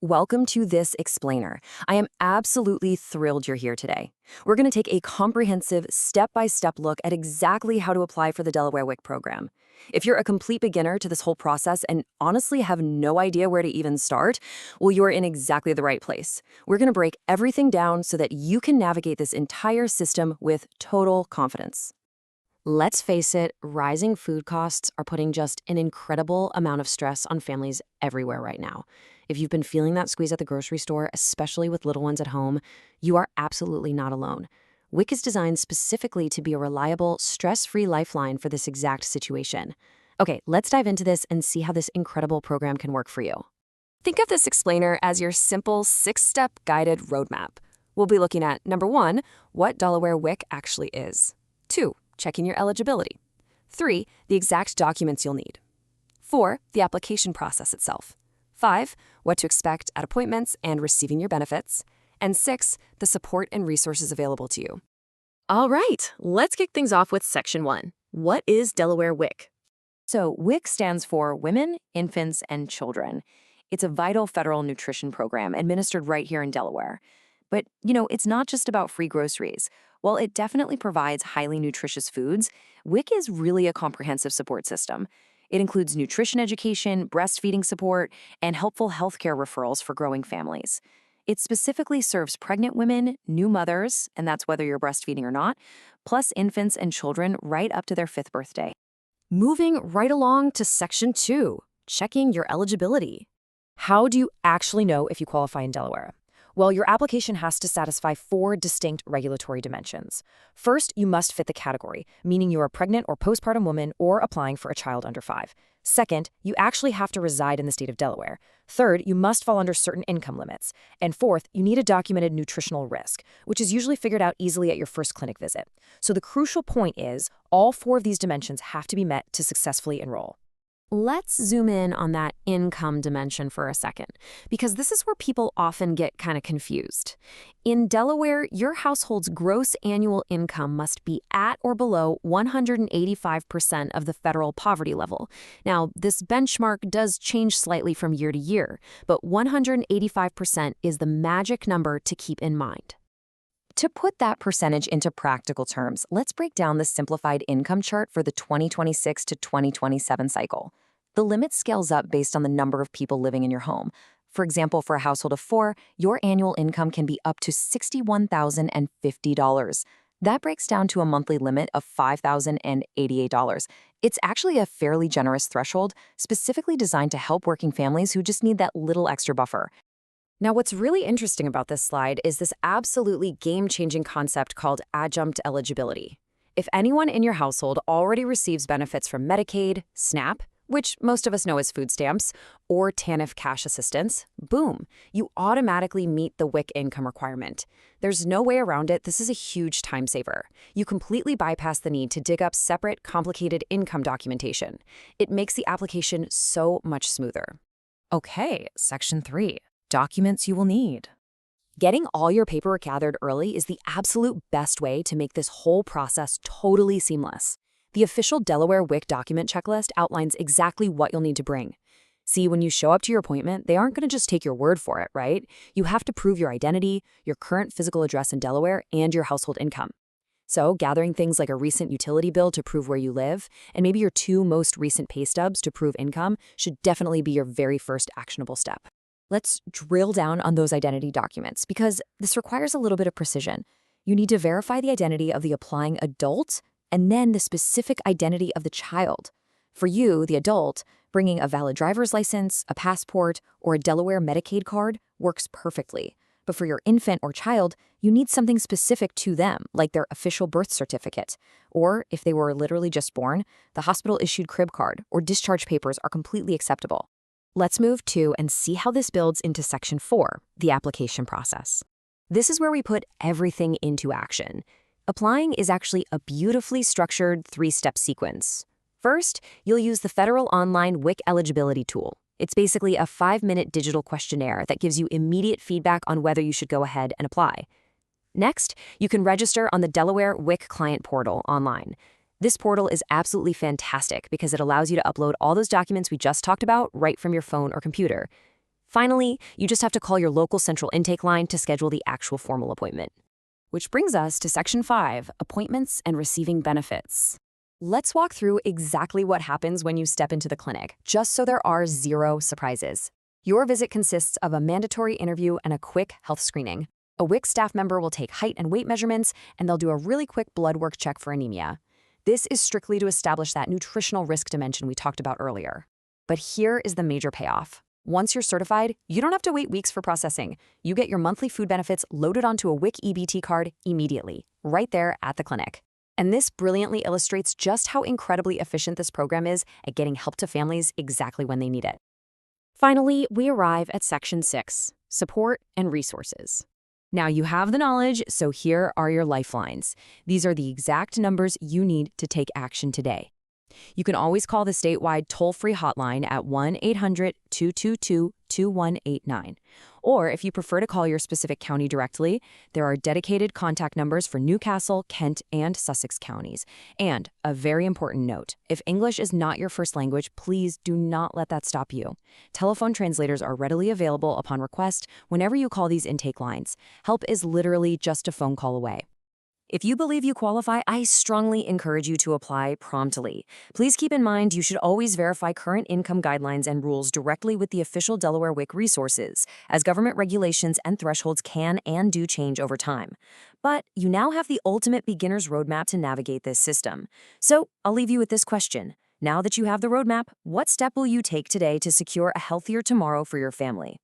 Welcome to this explainer. I am absolutely thrilled you're here today. We're going to take a comprehensive, step-by-step look at exactly how to apply for the Delaware WIC program. If you're a complete beginner to this whole process and honestly have no idea where to even start, well, you're in exactly the right place. We're going to break everything down so that you can navigate this entire system with total confidence. Let's face it, rising food costs are putting just an incredible amount of stress on families everywhere right now. If you've been feeling that squeeze at the grocery store, especially with little ones at home, you are absolutely not alone. WIC is designed specifically to be a reliable, stress-free lifeline for this exact situation. Okay, let's dive into this and see how this incredible program can work for you. Think of this explainer as your simple 6-step guided roadmap. We'll be looking at, number 1, what Delaware WIC actually is. 2, checking your eligibility. 3, the exact documents you'll need. 4, the application process itself. 5, what to expect at appointments and receiving your benefits. And 6, the support and resources available to you. All right, let's kick things off with Section 1. What is Delaware WIC? So WIC stands for Women, Infants, and Children. It's a vital federal nutrition program administered right here in Delaware. But, it's not just about free groceries. While it definitely provides highly nutritious foods, WIC is really a comprehensive support system. It includes nutrition education, breastfeeding support, and helpful healthcare referrals for growing families. It specifically serves pregnant women, new mothers, and that's whether you're breastfeeding or not, plus infants and children right up to their 5th birthday. Moving right along to Section 2, checking your eligibility. How do you actually know if you qualify in Delaware? Well, your application has to satisfy 4 distinct regulatory dimensions. First, you must fit the category, meaning you are a pregnant or postpartum woman or applying for a child under 5. Second, you actually have to reside in the state of Delaware. Third, you must fall under certain income limits. And fourth, you need a documented nutritional risk, which is usually figured out easily at your first clinic visit. So the crucial point is, all 4 of these dimensions have to be met to successfully enroll. Let's zoom in on that income dimension for a second, because this is where people often get kind of confused. In Delaware, your household's gross annual income must be at or below 185% of the federal poverty level. Now, this benchmark does change slightly from year to year, but 185% is the magic number to keep in mind. To put that percentage into practical terms, let's break down the simplified income chart for the 2026 to 2027 cycle. The limit scales up based on the number of people living in your home. For example, for a household of 4, your annual income can be up to $61,050. That breaks down to a monthly limit of $5,088. It's actually a fairly generous threshold, specifically designed to help working families who just need that little extra buffer. Now, what's really interesting about this slide is this absolutely game-changing concept called adjunct eligibility. If anyone in your household already receives benefits from Medicaid, SNAP, which most of us know as food stamps, or TANF cash assistance, boom, you automatically meet the WIC income requirement. There's no way around it. This is a huge time saver. You completely bypass the need to dig up separate, complicated income documentation. It makes the application so much smoother. Okay, Section 3. Documents you will need. Getting all your paperwork gathered early is the absolute best way to make this whole process totally seamless. The official Delaware WIC document checklist outlines exactly what you'll need to bring. See, when you show up to your appointment, they aren't going to just take your word for it, right? You have to prove your identity, your current physical address in Delaware, and your household income. So, gathering things like a recent utility bill to prove where you live, and maybe your 2 most recent pay stubs to prove income should definitely be your very first actionable step. Let's drill down on those identity documents because this requires a little bit of precision. You need to verify the identity of the applying adult and then the specific identity of the child. For you, the adult, bringing a valid driver's license, a passport, or a Delaware Medicaid card works perfectly. But for your infant or child, you need something specific to them, like their official birth certificate. Or if they were literally just born, the hospital-issued crib card or discharge papers are completely acceptable. Let's move to and see how this builds into Section 4, the application process. This is where we put everything into action. Applying is actually a beautifully structured 3-step sequence. First, you'll use the federal online WIC eligibility tool. It's basically a 5-minute digital questionnaire that gives you immediate feedback on whether you should go ahead and apply. Next, you can register on the Delaware WIC client portal online. This portal is absolutely fantastic because it allows you to upload all those documents we just talked about right from your phone or computer. Finally, you just have to call your local central intake line to schedule the actual formal appointment. Which brings us to Section 5, Appointments and Receiving Benefits. Let's walk through exactly what happens when you step into the clinic, just so there are zero surprises. Your visit consists of a mandatory interview and a quick health screening. A WIC staff member will take height and weight measurements, and they'll do a really quick blood work check for anemia. This is strictly to establish that nutritional risk dimension we talked about earlier. But here is the major payoff. Once you're certified, you don't have to wait weeks for processing. You get your monthly food benefits loaded onto a WIC EBT card immediately, right there at the clinic. And this brilliantly illustrates just how incredibly efficient this program is at getting help to families exactly when they need it. Finally, we arrive at Section 6, Support and Resources. Now you have the knowledge, so here are your lifelines. These are the exact numbers you need to take action today. You can always call the statewide toll-free hotline at 1-800-222-2189. Or if you prefer to call your specific county directly, there are dedicated contact numbers for Newcastle, Kent, and Sussex counties. And a very important note, if English is not your first language, please do not let that stop you. Telephone translators are readily available upon request whenever you call these intake lines. Help is literally just a phone call away. If you believe you qualify, I strongly encourage you to apply promptly. Please keep in mind you should always verify current income guidelines and rules directly with the official Delaware WIC resources, as government regulations and thresholds can and do change over time. But you now have the ultimate beginner's roadmap to navigate this system. So I'll leave you with this question. Now that you have the roadmap, what step will you take today to secure a healthier tomorrow for your family?